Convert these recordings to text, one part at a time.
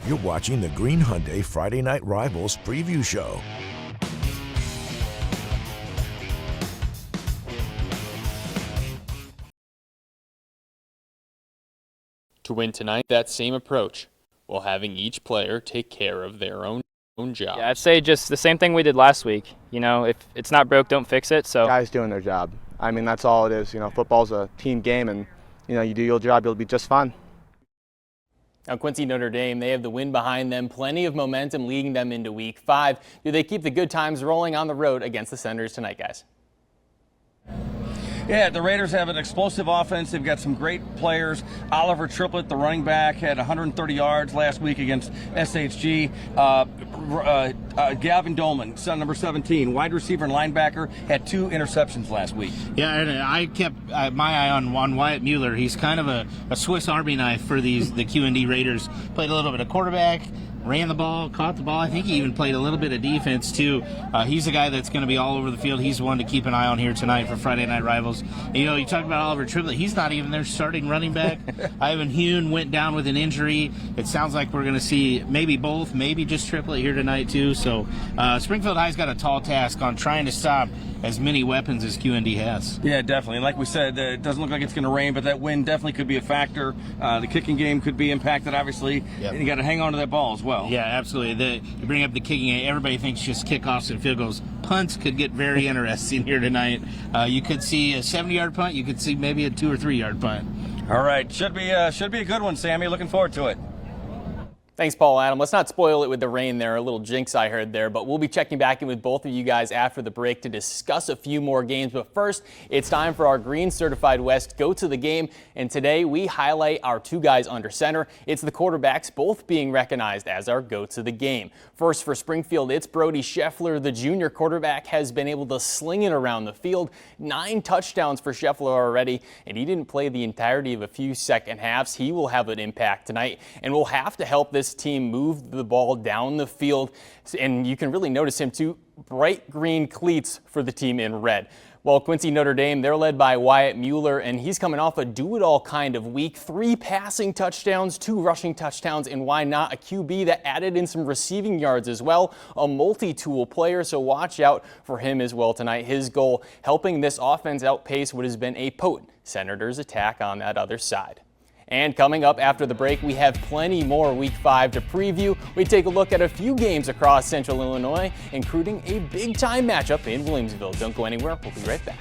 You're watching the Green Hyundai Friday Night Rivals preview show. To win tonight, that same approach, while having each player take care of their own job. Yeah, I'd say just the same thing we did last week. You know, if it's not broke, don't fix it. So guys doing their job. I mean, that's all it is. You know, football's a team game, and you know, you do your job, you'll be just fine. Now, Quincy Notre Dame, they have the win behind them, plenty of momentum leading them into Week 5. Do they keep the good times rolling on the road against the Senators tonight, guys? Yeah, the Raiders have an explosive offense. They've got some great players. Oliver Triplett, the running back, had 130 yards last week against SHG. Gavin Dolman, son number 17, wide receiver and linebacker, had 2 interceptions last week. Yeah, and I kept my eye on Wyatt Mueller. He's kind of a Swiss Army knife for the QND Raiders. Played a little bit of quarterback, ran the ball, caught the ball. I think he even played a little bit of defense, too. He's a guy that's going to be all over the field. He's one to keep an eye on here tonight for Friday Night Rivals. You know, you talk about Oliver Triplett. He's not even their starting running back. Ivan Hune went down with an injury. It sounds like we're going to see maybe both, maybe just Triplett here tonight, too. So Springfield High's got a tall task on trying to stop as many weapons as QND has. Yeah, definitely. And like we said, it doesn't look like it's going to rain, but that wind definitely could be a factor. The kicking game could be impacted, obviously. Yep. And you got to hang on to that ball as well. Yeah, absolutely. You bring up the kicking game. Everybody thinks just kickoffs and field goals. Punts could get very interesting here tonight. You could see a 70-yard punt. You could see maybe a 2 or 3 yard punt. All right. Should be a good one, Sammy. Looking forward to it. Thanks, Paul Adam. Let's not spoil it with the rain there, a little jinx I heard there, but we'll be checking back in with both of you guys after the break to discuss a few more games. But first, it's time for our Green Certified West Go to the Game, and today we highlight our 2 guys under center. It's the quarterbacks, both being recognized as our Go to the Game. First for Springfield, it's Brody Scheffler. The junior quarterback has been able to sling it around the field. 9 touchdowns for Scheffler already, and he didn't play the entirety of a few second halves. He will have an impact tonight, and will have to help this team move the ball down the field. And you can really notice him too. Bright green cleats for the team in red. Well, Quincy Notre Dame, they're led by Wyatt Mueller, and he's coming off a do-it-all kind of week. 3 passing touchdowns, 2 rushing touchdowns, and why not a QB that added in some receiving yards as well. A multi-tool player, so watch out for him as well tonight. His goal, helping this offense outpace what has been a potent Senators attack on that other side. And coming up after the break, we have plenty more Week 5 to preview. We take a look at a few games across Central Illinois, including a big-time matchup in Williamsville. Don't go anywhere. We'll be right back.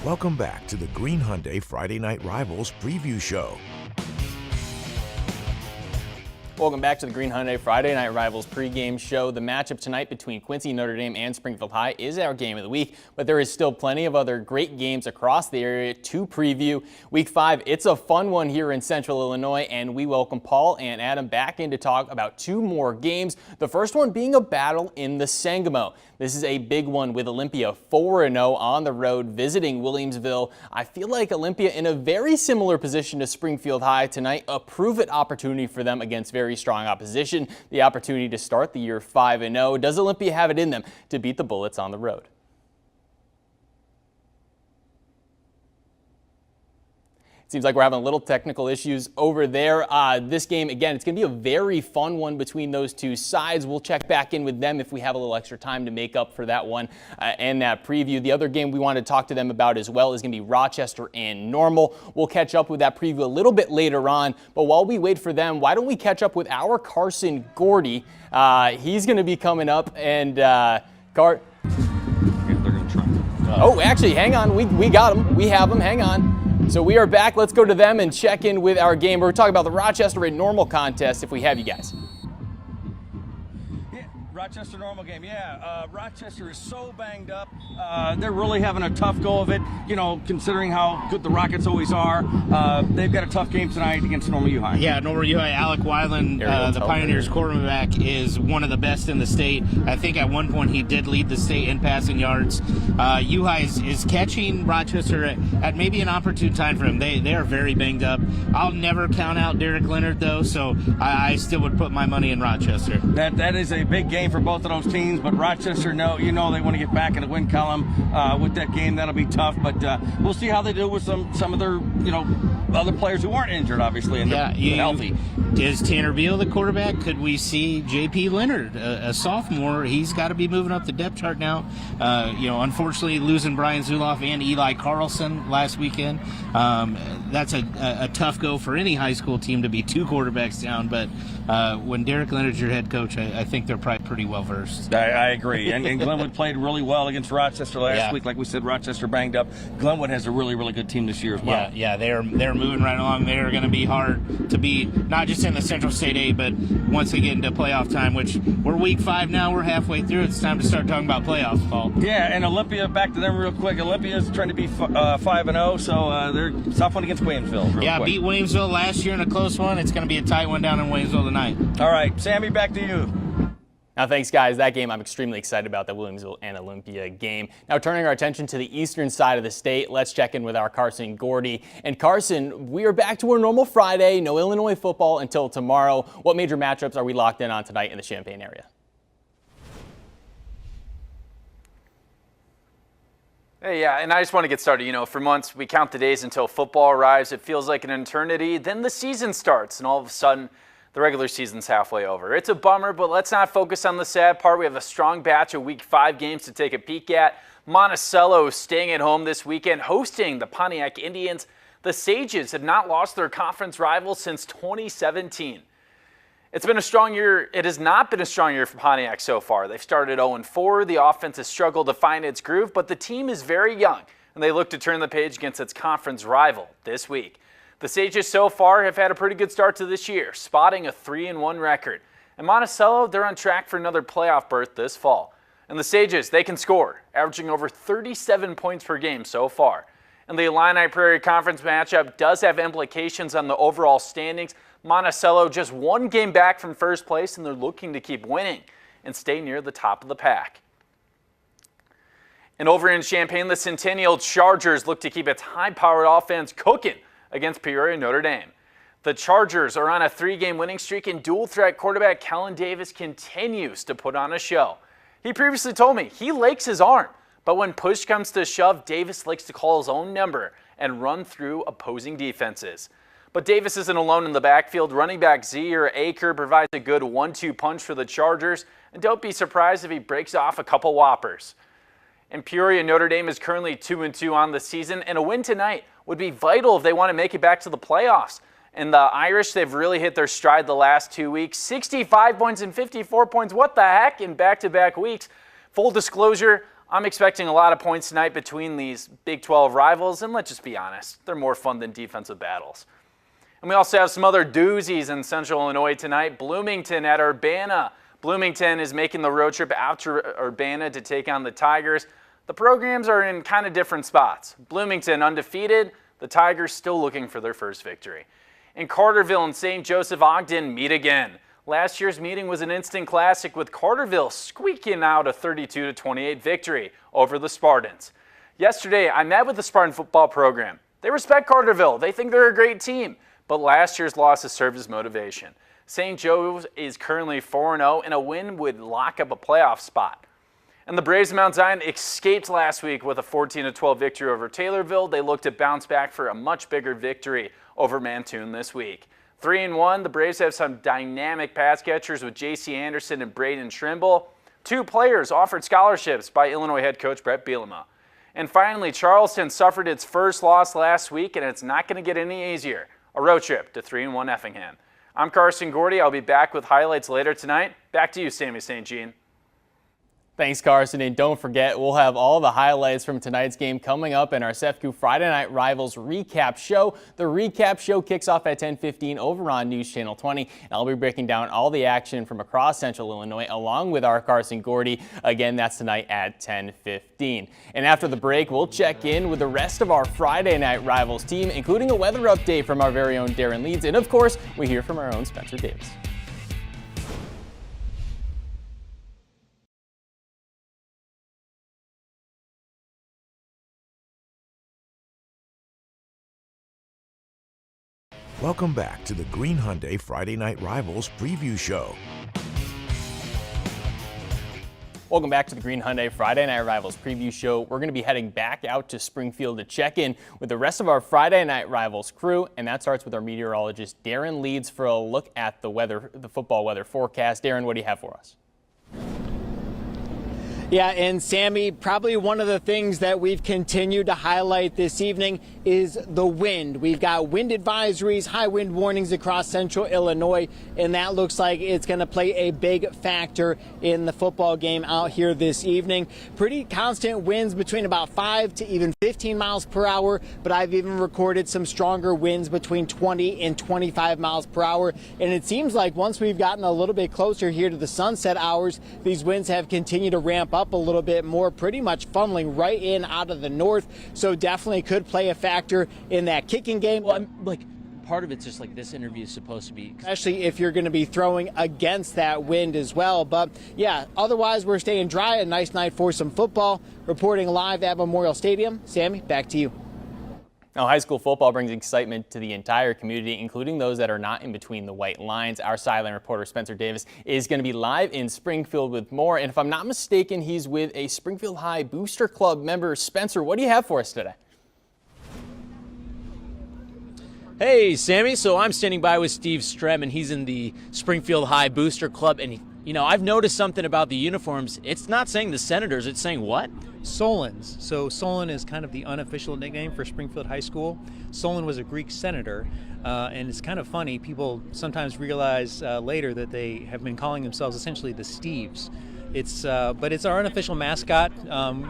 Welcome back to the Green Hyundai Friday Night Rivals preview show. Welcome back to the Green Hyundai Friday Night Rivals pregame show. The matchup tonight between Quincy Notre Dame and Springfield High is our game of the week, but there is still plenty of other great games across the area to preview. Week 5, it's a fun one here in Central Illinois, and we welcome Paul and Adam back in to talk about 2 more games. The first one being a battle in the Sangamo. This is a big one with Olympia 4-0 on the road visiting Williamsville. I feel like Olympia in a very similar position to Springfield High tonight, a prove-it opportunity for them against very strong opposition, the opportunity to start the year 5-0. Does Olympia have it in them to beat the Bullets on the road? Seems like we're having a little technical issues over there. This game, again, it's going to be a very fun one between those 2 sides. We'll check back in with them if we have a little extra time to make up for that one and that preview. The other game we want to talk to them about as well is going to be Rochester and Normal. We'll catch up with that preview a little bit later on. But while we wait for them, why don't we catch up with our Carson Gordy? He's going to be coming up and Oh, actually, hang on. We got him. We have him. Hang on. So we are back. Let's go to them and check in with our game. We're talking about the Rochester and Normal contest if we have you guys. Rochester Normal game, yeah. Rochester is so banged up. They're really having a tough go of it, you know, considering how good the Rockets always are. They've got a tough game tonight against Normal U High. Yeah, Normal U High, Alec Weiland, the Pioneers quarterback, is one of the best in the state. I think at one point he did lead the state in passing yards. U High is catching Rochester at maybe an opportune time for him. They are very banged up. I'll never count out Derek Leonard, though, so I still would put my money in Rochester. That is a big game for both of those teams, but Rochester, they want to get back in the win column with that game. That'll be tough, but we'll see how they do with some of their other players who aren't injured, obviously, and healthy. Is Tanner Beal the quarterback? Could we see J.P. Leonard, a sophomore? He's got to be moving up the depth chart now. Unfortunately, losing Brian Zuloff and Eli Carlson last weekend, that's a tough go for any high school team to be two quarterbacks down. But when Derek Leonard's your head coach, I think they're probably pretty well versed. I agree. And Glenwood played really well against Rochester last week. Like we said, Rochester banged up. Glenwood has a really, really good team this year as well. Yeah, they're moving right along. They're going to be hard to beat, not just in the Central State A, but once they get into playoff time, which we're week 5 now, we're halfway through. It's time to start talking about playoffs, Paul. Yeah, and Olympia, back to them real quick. Olympia's trying to be 5-0, so they're tough one against Waynesville. Quick. Beat Waynesville last year in a close one. It's going to be a tight one down in Waynesville tonight. All right, Sammy, back to you. Now, thanks, guys. That game, I'm extremely excited about, the Williamsville and Olympia game. Now, turning our attention to the eastern side of the state, let's check in with our Carson Gordy. And Carson, we are back to our normal Friday. No Illinois football until tomorrow. What major matchups are we locked in on tonight in the Champaign area? Hey, yeah, and I just want to get started. For months, we count the days until football arrives. It feels like an eternity. Then the season starts, and all of a sudden, the regular season's halfway over. It's a bummer, but let's not focus on the sad part. We have a strong batch of Week 5 games to take a peek at. Monticello staying at home this weekend, hosting the Pontiac Indians. The Sages have not lost their conference rivals since 2017. It's been a strong year. It has not been a strong year for Pontiac so far. They've started 0-4. The offense has struggled to find its groove, but the team is very young, and they look to turn the page against its conference rival this week. The Sages so far have had a pretty good start to this year, spotting a 3-1 record. And Monticello, they're on track for another playoff berth this fall. And the Sages, they can score, averaging over 37 points per game so far. And the Illini Prairie Conference matchup does have implications on the overall standings. Monticello just one game back from first place, and they're looking to keep winning and stay near the top of the pack. And over in Champaign, the Centennial Chargers look to keep its high-powered offense cooking against Peoria Notre Dame. The Chargers are on a 3-game winning streak, and dual-threat quarterback Kellen Davis continues to put on a show. He previously told me he likes his arm, but when push comes to shove, Davis likes to call his own number and run through opposing defenses. But Davis isn't alone in the backfield. Running back Zaire Aker provides a good 1-2 punch for the Chargers, and don't be surprised if he breaks off a couple whoppers. And Peoria Notre Dame is currently 2-2 on the season, and a win tonight would be vital if they want to make it back to the playoffs. And the Irish, they've really hit their stride the last 2 weeks. 65 points and 54 points. What the heck in back-to-back weeks? Full disclosure, I'm expecting a lot of points tonight between these Big 12 rivals, and let's just be honest, they're more fun than defensive battles. And we also have some other doozies in Central Illinois tonight. Bloomington at Urbana. Bloomington is making the road trip out to Urbana to take on the Tigers. The programs are in kind of different spots. Bloomington undefeated, the Tigers still looking for their first victory. And Carterville and St. Joseph Ogden meet again. Last year's meeting was an instant classic, with Carterville squeaking out a 32-28 victory over the Spartans. Yesterday, I met with the Spartan football program. They respect Carterville. They think they're a great team, but last year's loss has served as motivation. St. Joe's is currently 4-0, and a win would lock up a playoff spot. And the Braves of Mount Zion escaped last week with a 14-12 victory over Taylorville. They look to bounce back for a much bigger victory over Mantoon this week. 3-1, the Braves have some dynamic pass catchers with J.C. Anderson and Braden Trimble. 2 players offered scholarships by Illinois head coach Brett Bielema. And finally, Charleston suffered its first loss last week, and it's not going to get any easier. A road trip to 3-1 Effingham. I'm Carson Gordy. I'll be back with highlights later tonight. Back to you, Sammy St. Jean. Thanks, Carson, and don't forget, we'll have all the highlights from tonight's game coming up in our CEFCU Friday Night Rivals recap show. The recap show kicks off at 10:15 over on News Channel 20, and I'll be breaking down all the action from across Central Illinois along with our Carson Gordy. Again, that's tonight at 10:15. And after the break, we'll check in with the rest of our Friday Night Rivals team, including a weather update from our very own Darren Leeds, and of course, we hear from our own Spencer Davis. Welcome back to the Green Hyundai Friday Night Rivals preview show. Welcome back to the Green Hyundai Friday Night Rivals preview show. We're going to be heading back out to Springfield to check in with the rest of our Friday Night Rivals crew, and that starts with our meteorologist Darren Leeds for a look at the weather, the football weather forecast. Darren, what do you have for us? Yeah, and Sammy, probably one of the things that we've continued to highlight this evening is the wind. We've got wind advisories, high wind warnings across central Illinois, and that looks like it's going to play a big factor in the football game out here this evening. Pretty constant winds between about 5 to even 15 miles per hour, but I've even recorded some stronger winds between 20 and 25 miles per hour. And it seems like once we've gotten a little bit closer here to the sunset hours, these winds have continued to ramp up a little bit more, pretty much funneling right in out of the north. So definitely could play a factor in that kicking game. Well, part of it's just like this interview is supposed to be. Especially if you're going to be throwing against that wind as well. But yeah, otherwise we're staying dry. A nice night for some football. Reporting live at Memorial Stadium. Sammy, back to you. Now, high school football brings excitement to the entire community, including those that are not in between the white lines. Our sideline reporter, Spencer Davis, is going to be live in Springfield with more. And if I'm not mistaken, he's with a Springfield High Booster Club member. Spencer, what do you have for us today? Hey, Sammy. So I'm standing by with Steve Strem, and he's in the Springfield High Booster Club. And, you know, I've noticed something about the uniforms. It's not saying the Senators. It's saying what? Solons. So Solon is kind of the unofficial nickname for Springfield High School. Solon was a Greek senator, and it's kind of funny. People sometimes realize later that they have been calling themselves essentially the Steves. But it's our unofficial mascot.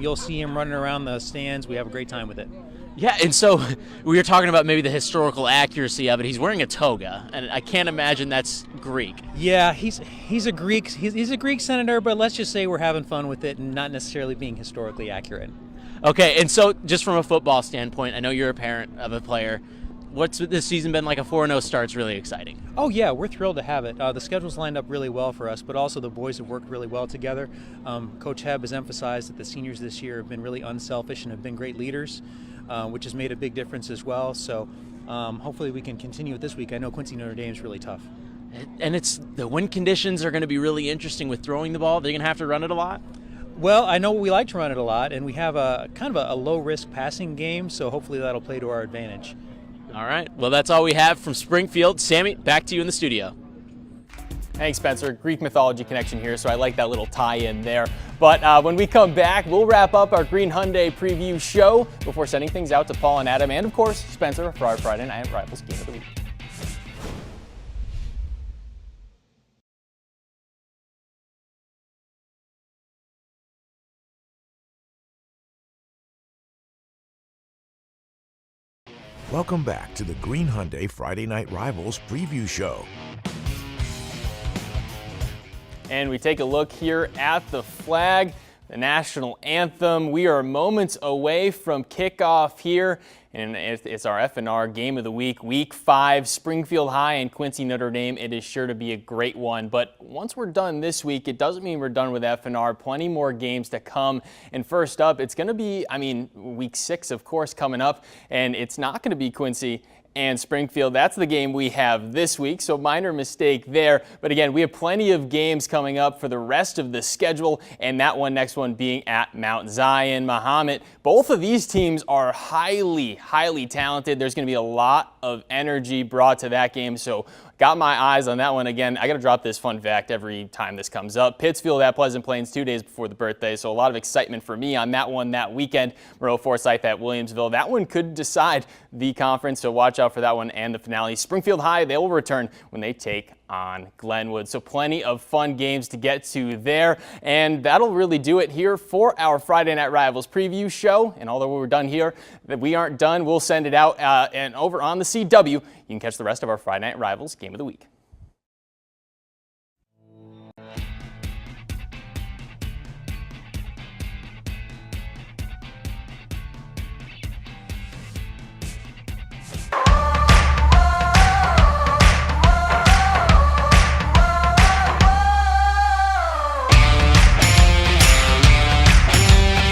You'll see him running around the stands. We have a great time with it. Yeah, and so we were talking about maybe the historical accuracy of it. He's wearing a toga, and I can't imagine that's Greek. Yeah, he's a Greek he's a Greek senator, but let's just say we're having fun with it and not necessarily being historically accurate. Okay, and so just from a football standpoint, I know you're a parent of a player. What's this season been like? A 4-0 start's really exciting. Oh yeah, we're thrilled to have it. The schedule's lined up really well for us, but also the boys have worked really well together. Coach Hebb has emphasized that the seniors this year have been really unselfish and have been great leaders, which has made a big difference as well. So hopefully we can continue it this week. I know Quincy Notre Dame is really tough. And it's the wind conditions are going to be really interesting with throwing the ball. They're going to have to run it a lot. Well, I know we like to run it a lot, and we have a kind of a low-risk passing game, so hopefully that'll play to our advantage. All right. Well, that's all we have from Springfield. Sammy, back to you in the studio. Thanks, Spencer. Greek mythology connection here, so I like that little tie-in there. But when we come back, we'll wrap up our Green Hyundai preview show before sending things out to Paul and Adam, and of course, Spencer for our Friday Night Rivals Game of the Week. Welcome back to the Green Hyundai Friday Night Rivals preview show. And we take a look here at the flag, the national anthem. We are moments away from kickoff here, and it's our F&R Game of the Week, Week 5, Springfield High and Quincy Notre Dame. It is sure to be a great one, but once we're done this week, it doesn't mean we're done with F&R. Plenty more games to come, and first up, it's going to be, Week 6, of course, coming up, and it's not going to be Quincy and Springfield. That's the game we have this week, so minor mistake there. But again, we have plenty of games coming up for the rest of the schedule, and next one being at Mount Zion. Mahomet, both of these teams are highly, highly talented. There's going to be a lot of energy brought to that game, so got my eyes on that one. Again, I got to drop this fun fact every time this comes up. Pittsfield at Pleasant Plains 2 days before the birthday, so a lot of excitement for me on that one that weekend. Moreau Forsyth at Williamsville. That one could decide the conference, so watch out for that one and the finale. Springfield High, they will return when they take on Glenwood. So plenty of fun games to get to there. And that'll really do it here for our Friday Night Rivals preview show. And although we're done here, that we aren't done, we'll send it out and over on the CW. You can catch the rest of our Friday Night Rivals Game of the Week.